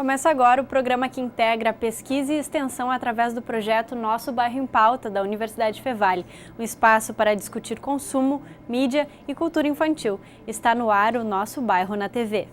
Começa agora o programa que integra pesquisa e extensão através do projeto Nosso Bairro em Pauta, da Universidade Fevale, um espaço para discutir consumo, mídia e cultura infantil. Está no ar o Nosso Bairro na TV.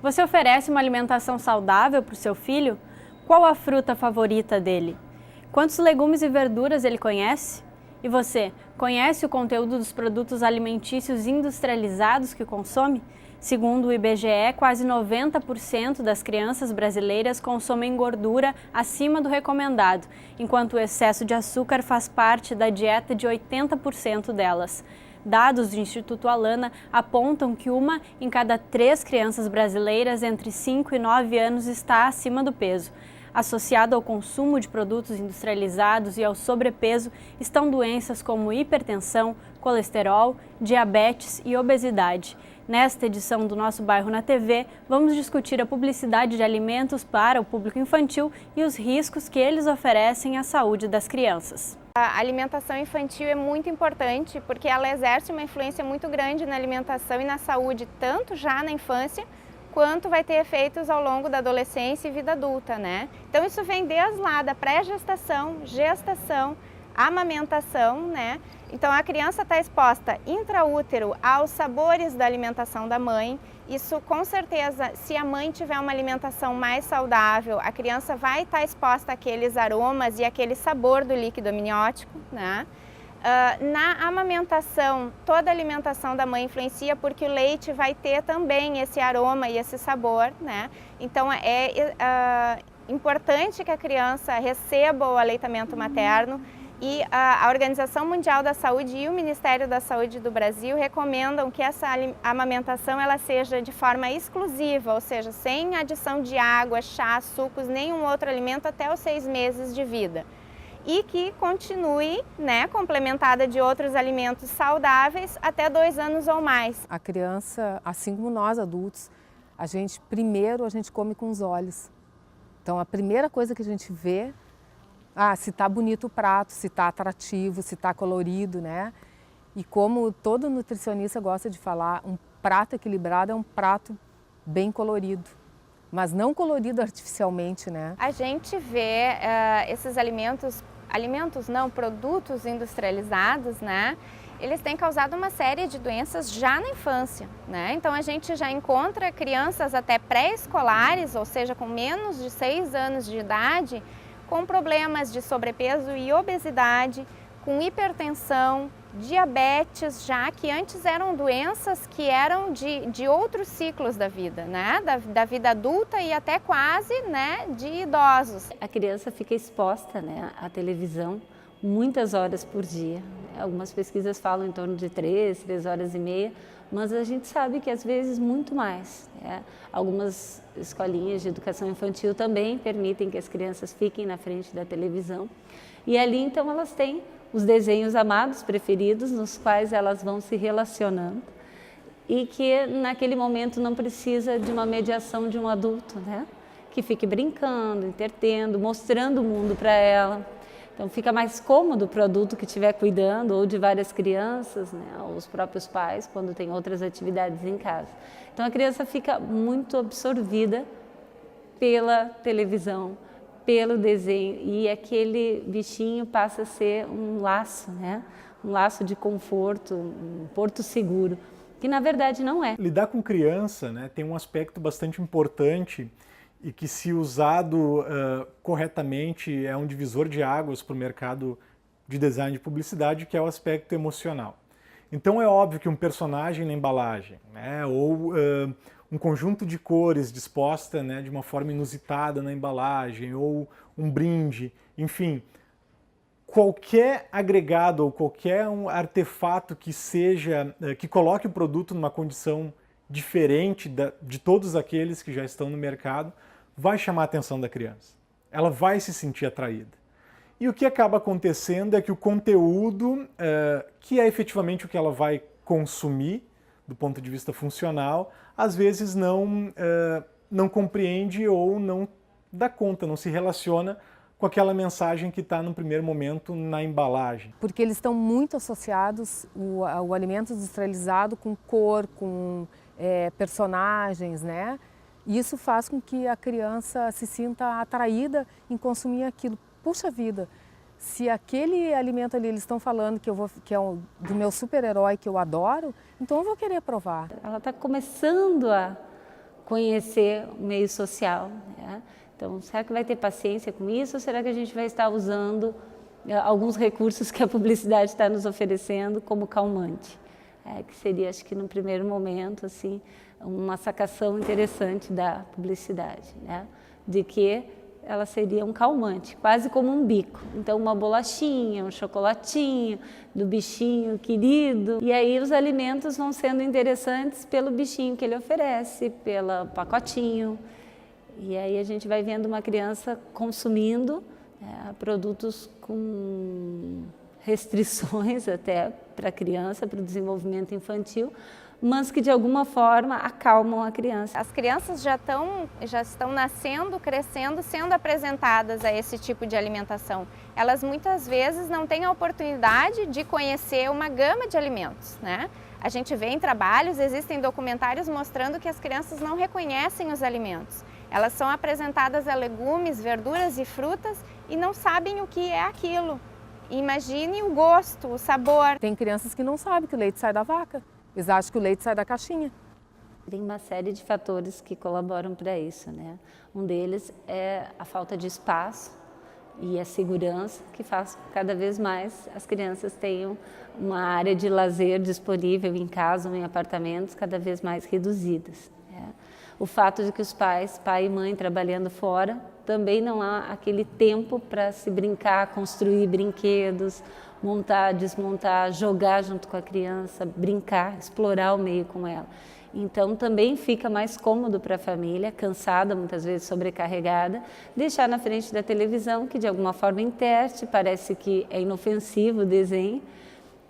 Você oferece uma alimentação saudável para o seu filho? Qual a fruta favorita dele? Quantos legumes e verduras ele conhece? E você, conhece o conteúdo dos produtos alimentícios industrializados que consome? Segundo o IBGE, quase 90% das crianças brasileiras consomem gordura acima do recomendado, enquanto o excesso de açúcar faz parte da dieta de 80% delas. Dados do Instituto Alana apontam que 1 em cada 3 crianças brasileiras entre 5 e 9 anos está acima do peso. Associado ao consumo de produtos industrializados e ao sobrepeso estão doenças como hipertensão, colesterol, diabetes e obesidade. Nesta edição do Nosso Bairro na TV, vamos discutir a publicidade de alimentos para o público infantil e os riscos que eles oferecem à saúde das crianças. A alimentação infantil é muito importante porque ela exerce uma influência muito grande na alimentação e na saúde, tanto já na infância, quanto vai ter efeitos ao longo da adolescência e vida adulta, né? Então isso vem desde lá da pré-gestação, gestação, amamentação, né? Então a criança está exposta intraútero aos sabores da alimentação da mãe. Isso com certeza, se a mãe tiver uma alimentação mais saudável, a criança vai estar exposta àqueles aromas e àquele sabor do líquido amniótico, né? Na amamentação, toda a alimentação da mãe influencia porque o leite vai ter também esse aroma e esse sabor, né? Então é importante que a criança receba o aleitamento materno e a Organização Mundial da Saúde e o Ministério da Saúde do Brasil recomendam que essa amamentação ela seja de forma exclusiva, ou seja, sem adição de água, chá, sucos, nenhum outro alimento até os 6 meses de vida. E que continue, né, complementada de outros alimentos saudáveis até 2 anos ou mais. A criança, assim como nós adultos, primeiro a gente come com os olhos. Então a primeira coisa que a gente vê, se está bonito o prato, se está atrativo, se está colorido, né? E como todo nutricionista gosta de falar, um prato equilibrado é um prato bem colorido. Mas não colorido artificialmente, né? A gente vê esses produtos industrializados, né? Eles têm causado uma série de doenças já na infância, né? Então a gente já encontra crianças até pré-escolares, ou seja, com menos de 6 anos de idade, com problemas de sobrepeso e obesidade, com hipertensão, diabetes, já que antes eram doenças que eram de outros ciclos da vida, né? Da vida adulta e até quase, né, de idosos. A criança fica exposta, né, à televisão muitas horas por dia. Algumas pesquisas falam em torno de 3 horas e meia, mas a gente sabe que às vezes muito mais, né? Algumas escolinhas de educação infantil também permitem que as crianças fiquem na frente da televisão. E ali então elas têm os desenhos amados, preferidos, nos quais elas vão se relacionando e que naquele momento não precisa de uma mediação de um adulto, né? Que fique brincando, entretendo, mostrando o mundo para ela. Então fica mais cômodo para o adulto que estiver cuidando ou de várias crianças, né? Ou os próprios pais quando tem outras atividades em casa. Então a criança fica muito absorvida pela televisão, pelo desenho, e aquele bichinho passa a ser um laço, né? Um laço de conforto, um porto seguro, que na verdade não é. Lidar com criança, né, tem um aspecto bastante importante e que, se usado corretamente, é um divisor de águas para o mercado de design de publicidade, que é o aspecto emocional. Então é óbvio que um personagem na embalagem, né, ou um conjunto de cores disposta, né, de uma forma inusitada na embalagem, ou um brinde, enfim, qualquer agregado ou qualquer artefato que que coloque o produto numa condição diferente de todos aqueles que já estão no mercado, vai chamar a atenção da criança. Ela vai se sentir atraída. E o que acaba acontecendo é que o conteúdo, que é efetivamente o que ela vai consumir, do ponto de vista funcional, às vezes não compreende ou não dá conta, não se relaciona com aquela mensagem que está no primeiro momento na embalagem. Porque eles estão muito associados, o alimento industrializado, com cor, com personagens, né? E isso faz com que a criança se sinta atraída em consumir aquilo. Puxa vida, se aquele alimento ali eles estão falando que é do meu super-herói que eu adoro, então eu vou querer provar. Ela está começando a conhecer o meio social, né? Então, será que vai ter paciência com isso ou será que a gente vai estar usando alguns recursos que a publicidade está nos oferecendo como calmante? Que seria, acho que no primeiro momento, assim, uma sacação interessante da publicidade, né? De que ela seria um calmante, quase como um bico. Então, uma bolachinha, um chocolatinho, do bichinho querido. E aí os alimentos vão sendo interessantes pelo bichinho que ele oferece, pelo pacotinho. E aí a gente vai vendo uma criança consumindo produtos com restrições até para a criança, para o desenvolvimento infantil, mas que de alguma forma acalmam a criança. As crianças já estão nascendo, crescendo, sendo apresentadas a esse tipo de alimentação. Elas muitas vezes não têm a oportunidade de conhecer uma gama de alimentos, né? A gente vê em trabalhos, existem documentários mostrando que as crianças não reconhecem os alimentos. Elas são apresentadas a legumes, verduras e frutas e não sabem o que é aquilo. Imagine o gosto, o sabor. Tem crianças que não sabem que o leite sai da vaca. Eles acham que o leite sai da caixinha. Tem uma série de fatores que colaboram para isso, né? Um deles é a falta de espaço e a segurança, que faz cada vez mais as crianças tenham uma área de lazer disponível em casa ou em apartamentos cada vez mais reduzidas, né? O fato de que os pais, pai e mãe trabalhando fora, também não há aquele tempo para se brincar, construir brinquedos, montar, desmontar, jogar junto com a criança, brincar, explorar o meio com ela. Então também fica mais cômodo para a família, cansada, muitas vezes sobrecarregada, deixar na frente da televisão, que de alguma forma interte, parece que é inofensivo o desenho,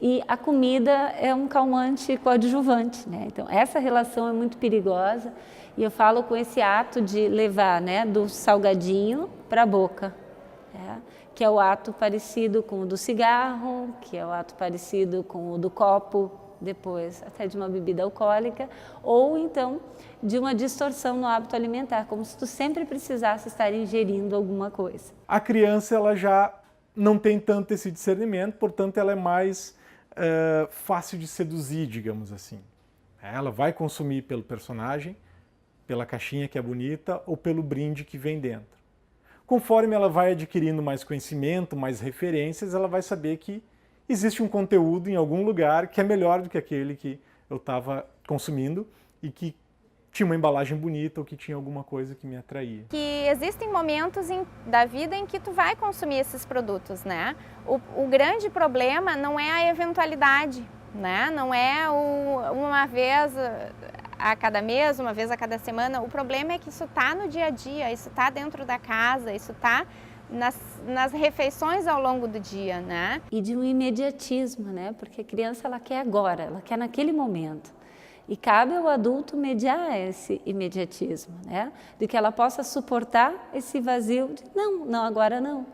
e a comida é um calmante coadjuvante, né? Então essa relação é muito perigosa e eu falo com esse ato de levar, né, do salgadinho para a boca, né? Que é o ato parecido com o do cigarro, que é o ato parecido com o do copo, depois até de uma bebida alcoólica, ou então de uma distorção no hábito alimentar, como se tu sempre precisasse estar ingerindo alguma coisa. A criança ela já não tem tanto esse discernimento, portanto ela é mais fácil de seduzir, digamos assim. Ela vai consumir pelo personagem, pela caixinha que é bonita ou pelo brinde que vem dentro. Conforme ela vai adquirindo mais conhecimento, mais referências, ela vai saber que existe um conteúdo em algum lugar que é melhor do que aquele que eu estava consumindo e que tinha uma embalagem bonita ou que tinha alguma coisa que me atraía. Que existem momentos da vida em que tu vai consumir esses produtos, né? O grande problema não é a eventualidade, né? Não é uma vez a cada mês, uma vez a cada semana. O problema é que isso está no dia a dia, isso está dentro da casa, isso está nas refeições ao longo do dia, né? E de um imediatismo, né? Porque a criança ela quer agora, ela quer naquele momento. E cabe ao adulto mediar esse imediatismo, né? De que ela possa suportar esse vazio de não, agora não.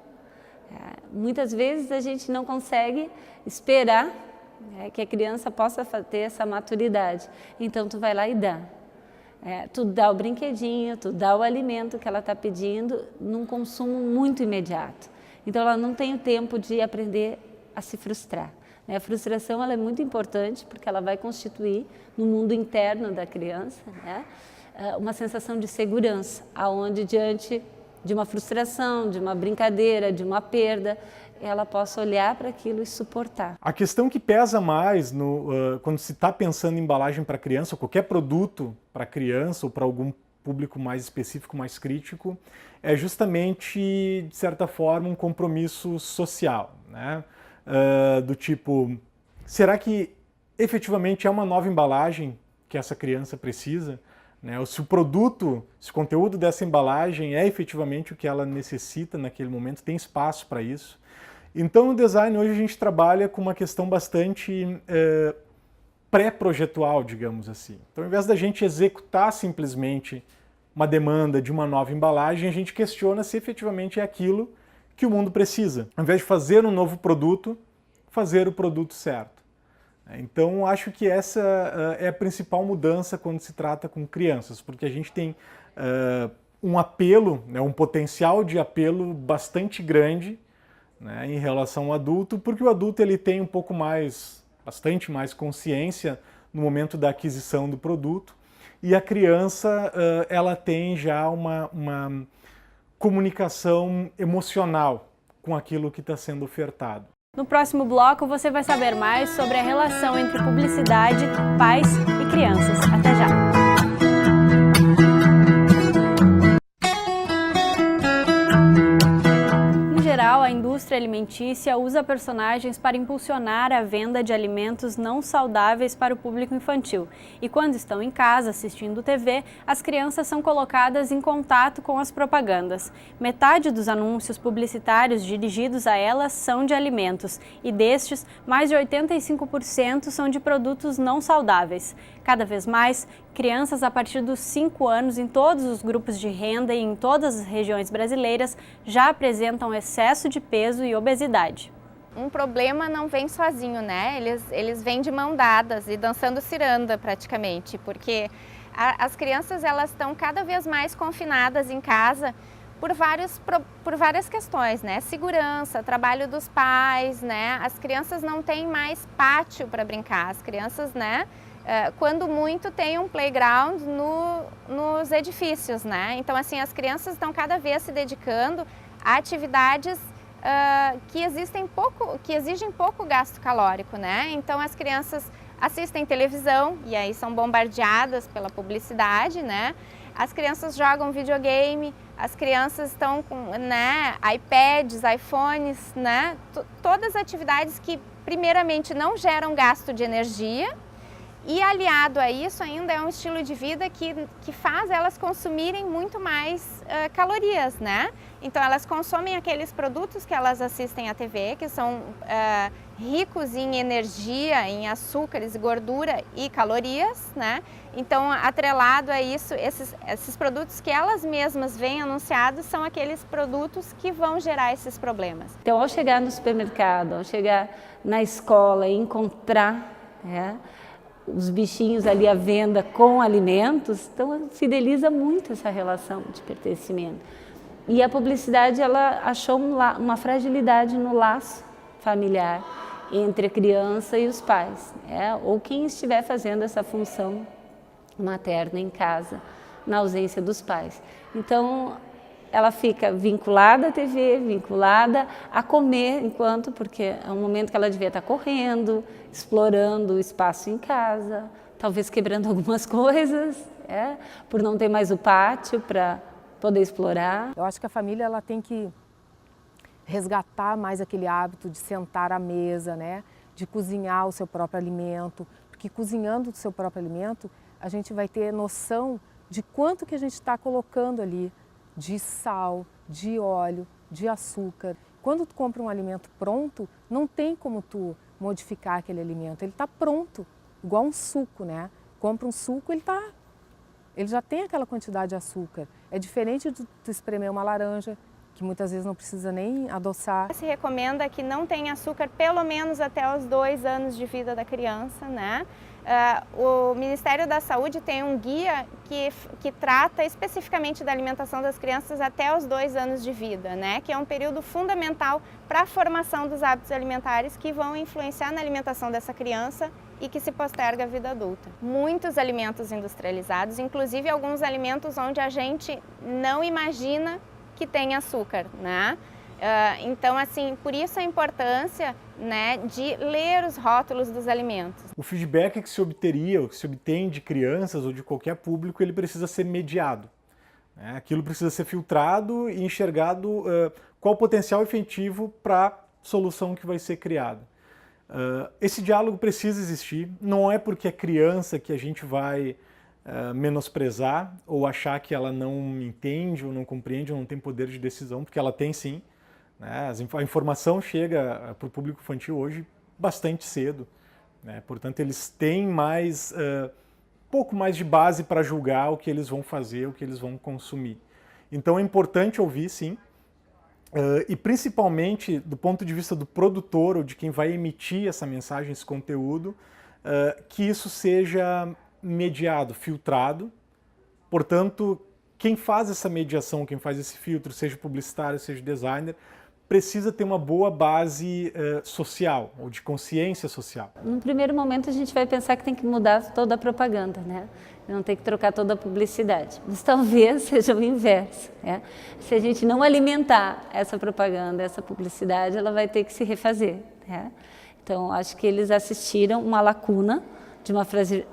Muitas vezes a gente não consegue esperar que a criança possa ter essa maturidade. Então tu vai lá e dá. Tu dá o brinquedinho, tu dá o alimento que ela está pedindo num consumo muito imediato. Então ela não tem o tempo de aprender a se frustrar. A frustração ela é muito importante porque ela vai constituir no mundo interno da criança, né, uma sensação de segurança, aonde diante de uma frustração, de uma brincadeira, de uma perda, ela possa olhar para aquilo e suportar. A questão que pesa mais quando se está pensando em embalagem para criança, ou qualquer produto para criança ou para algum público mais específico, mais crítico, é justamente, de certa forma, um compromisso social, né? Do tipo, será que efetivamente é uma nova embalagem que essa criança precisa? Né? Ou se o produto, se o conteúdo dessa embalagem é efetivamente o que ela necessita naquele momento, tem espaço para isso? Então no design hoje a gente trabalha com uma questão bastante pré-projetual, digamos assim. Então ao invés da gente executar simplesmente uma demanda de uma nova embalagem, a gente questiona se efetivamente é aquilo que o mundo precisa. Ao invés de fazer um novo produto, fazer o produto certo. Então, acho que essa é a principal mudança quando se trata com crianças, porque a gente tem um apelo, né, um potencial de apelo bastante grande, né, em relação ao adulto, porque o adulto ele tem um pouco mais, bastante mais consciência no momento da aquisição do produto, e a criança ela tem já uma comunicação emocional com aquilo que está sendo ofertado. No próximo bloco você vai saber mais sobre a relação entre publicidade, pais e crianças. Até já! A indústria alimentícia usa personagens para impulsionar a venda de alimentos não saudáveis para o público infantil. E quando estão em casa assistindo TV, as crianças são colocadas em contato com as propagandas. Metade dos anúncios publicitários dirigidos a elas são de alimentos e destes, mais de 85% são de produtos não saudáveis. Cada vez mais, crianças a partir dos 5 anos em todos os grupos de renda e em todas as regiões brasileiras já apresentam excesso de peso e obesidade. Um problema não vem sozinho, né? Eles vêm de mão dadas e dançando ciranda praticamente, porque as crianças elas estão cada vez mais confinadas em casa por várias questões, né? Segurança, trabalho dos pais, né? As crianças não têm mais pátio para brincar, as crianças, né? Quando muito tem um playground nos edifícios, né? Então assim, as crianças estão cada vez se dedicando a atividades que exigem pouco gasto calórico, né? Então as crianças assistem televisão e aí são bombardeadas pela publicidade, né? As crianças jogam videogame, as crianças estão com, né, iPads, iPhones, né? Todas as atividades que primeiramente não geram gasto de energia. E aliado a isso ainda é um estilo de vida que faz elas consumirem muito mais calorias, né? Então elas consomem aqueles produtos que elas assistem à TV, que são ricos em energia, em açúcares, gordura e calorias, né? Então atrelado a isso, esses produtos que elas mesmas veem anunciados são aqueles produtos que vão gerar esses problemas. Então ao chegar no supermercado, ao chegar na escola e encontrar os bichinhos ali à venda com alimentos, então fideliza muito essa relação de pertencimento. E a publicidade, ela achou uma fragilidade no laço familiar entre a criança e os pais, ou quem estiver fazendo essa função materna em casa, na ausência dos pais. Então, ela fica vinculada à TV, vinculada a comer porque é um momento que ela devia estar correndo, explorando o espaço em casa, talvez quebrando algumas coisas, por não ter mais o pátio para poder explorar. Eu acho que a família ela tem que resgatar mais aquele hábito de sentar à mesa, né? De cozinhar o seu próprio alimento, porque cozinhando o seu próprio alimento, a gente vai ter noção de quanto que a gente está colocando ali, de sal, de óleo, de açúcar. Quando tu compra um alimento pronto, não tem como tu modificar aquele alimento, ele está pronto, igual um suco, né? Compra um suco, ele já tem aquela quantidade de açúcar. É diferente de tu espremer uma laranja, que muitas vezes não precisa nem adoçar. Se recomenda que não tenha açúcar pelo menos até os 2 anos de vida da criança, né? O Ministério da Saúde tem um guia que trata especificamente da alimentação das crianças até os 2 anos de vida, né? Que é um período fundamental para a formação dos hábitos alimentares que vão influenciar na alimentação dessa criança e que se posterga a vida adulta. Muitos alimentos industrializados, inclusive alguns alimentos onde a gente não imagina que tem açúcar, né? Então, assim, por isso a importância, né, de ler os rótulos dos alimentos. O feedback que se obteria, ou que se obtém de crianças ou de qualquer público, ele precisa ser mediado. Aquilo precisa ser filtrado e enxergado qual o potencial efetivo para a solução que vai ser criada. Esse diálogo precisa existir, não é porque é criança que a gente vai menosprezar ou achar que ela não entende ou não compreende ou não tem poder de decisão, porque ela tem sim. A informação chega para o público infantil hoje bastante cedo, né? Portanto, eles têm mais pouco mais de base para julgar o que eles vão fazer, o que eles vão consumir. Então é importante ouvir, sim, e principalmente do ponto de vista do produtor ou de quem vai emitir essa mensagem, esse conteúdo, que isso seja mediado, filtrado. Portanto, quem faz essa mediação, quem faz esse filtro, seja publicitário, seja designer, precisa ter uma boa base social, ou de consciência social. No primeiro momento a gente vai pensar que tem que mudar toda a propaganda, né? Não tem que trocar toda a publicidade. Mas talvez seja o inverso, né? Se a gente não alimentar essa propaganda, essa publicidade, ela vai ter que se refazer, né? Então, acho que eles assistiram uma lacuna de uma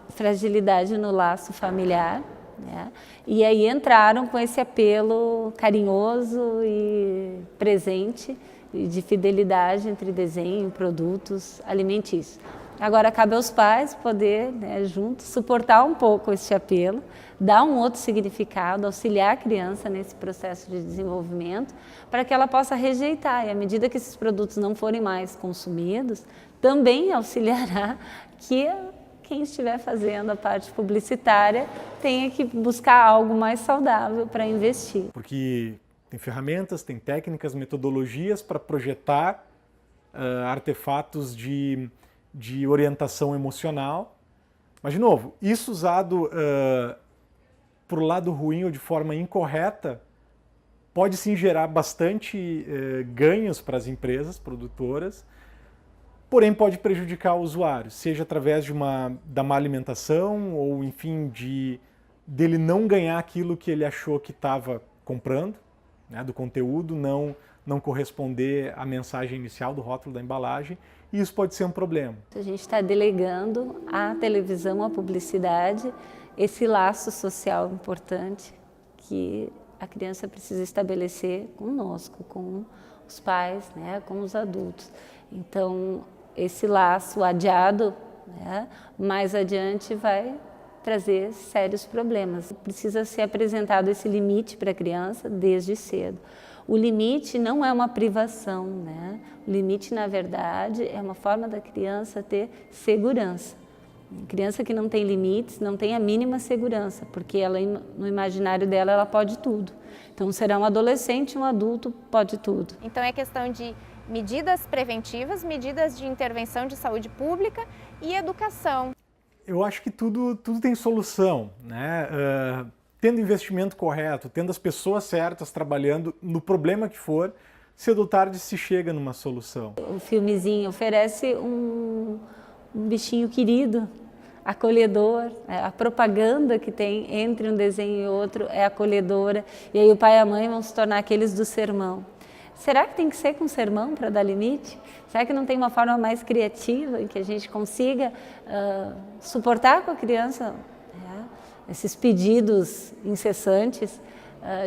fragilidade no laço familiar, né? E aí entraram com esse apelo carinhoso e presente de fidelidade entre desenho e produtos alimentícios. Agora cabe aos pais poder, né, juntos, suportar um pouco esse apelo, dar um outro significado, auxiliar a criança nesse processo de desenvolvimento, para que ela possa rejeitar. E à medida que esses produtos não forem mais consumidos, também auxiliará que quem estiver fazendo a parte publicitária tenha que buscar algo mais saudável para investir. Porque tem ferramentas, tem técnicas, metodologias para projetar artefatos de orientação emocional. Mas, de novo, isso usado por lado ruim ou de forma incorreta pode sim gerar bastante ganhos para as empresas produtoras, porém pode prejudicar o usuário, seja através da má alimentação ou, enfim, dele não ganhar aquilo que ele achou que estava comprando, né, do conteúdo, não corresponder à mensagem inicial do rótulo da embalagem, e isso pode ser um problema. A gente está delegando à televisão, à publicidade, esse laço social importante que a criança precisa estabelecer conosco, com os pais, né, com os adultos. Então, esse laço adiado, né, mais adiante vai trazer sérios problemas. Precisa ser apresentado esse limite para a criança desde cedo. O limite não é uma privação, né? O limite, na verdade, é uma forma da criança ter segurança. A criança que não tem limites não tem a mínima segurança, porque ela, no imaginário dela, ela pode tudo. Então, será um adolescente, um adulto, pode tudo. Então, é questão de medidas preventivas, medidas de intervenção de saúde pública e educação. Eu acho que tudo tem solução, né? Tendo investimento correto, tendo as pessoas certas trabalhando no problema que for, cedo ou tarde se chega numa solução. O filmezinho oferece um bichinho querido, acolhedor, a propaganda que tem entre um desenho e outro é acolhedora, e aí o pai e a mãe vão se tornar aqueles do sermão. Será que tem que ser com sermão para dar limite? Será que não tem uma forma mais criativa em que a gente consiga suportar com a criança esses pedidos incessantes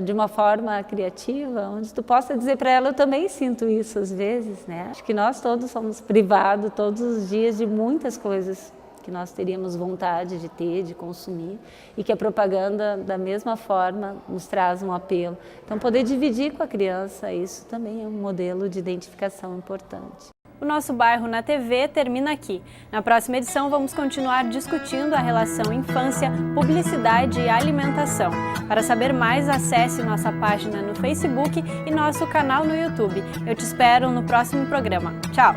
de uma forma criativa, onde tu possa dizer para ela, eu também sinto isso às vezes, né? Acho que nós todos somos privados todos os dias de muitas coisas que nós teríamos vontade de ter, de consumir, e que a propaganda, da mesma forma, nos traz um apelo. Então, poder dividir com a criança, isso também é um modelo de identificação importante. O nosso Bairro na TV termina aqui. Na próxima edição, vamos continuar discutindo a relação infância, publicidade e alimentação. Para saber mais, acesse nossa página no Facebook e nosso canal no YouTube. Eu te espero no próximo programa. Tchau!